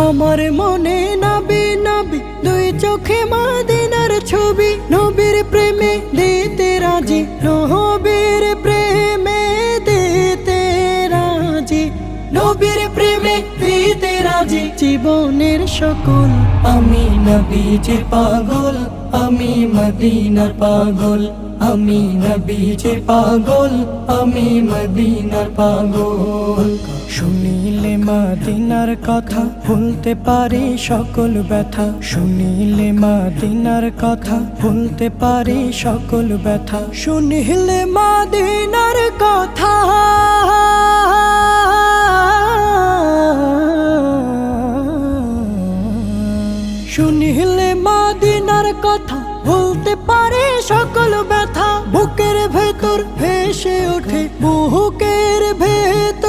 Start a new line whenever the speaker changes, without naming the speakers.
আমার মনে নবী নবী দুই চোখে মদিনার ছবি, নবীর প্রেমে দিতে রাজি, নবীর প্রেমে দিতে রাজি, নবীর প্রেমে দিতে রাজি। জীবনের সকল আমি নবীজির পাগল, আমি মদিনার পাগল, আমি নবীজির পাগল, আমি মদিনার পাগল। শুনিলে মদিনার কথা ভুলতে পারি সকল ব্যথা, শুনিলে মদিনার কথা ভুলতে পারি সকল ব্যথা, শুনিলে মদিনার কথা শুনিলে মদিনার কথা ভুলতে পারে সকল ব্যথা। বুকের ভেতর ভেসে ওঠে, বুকের ভেতর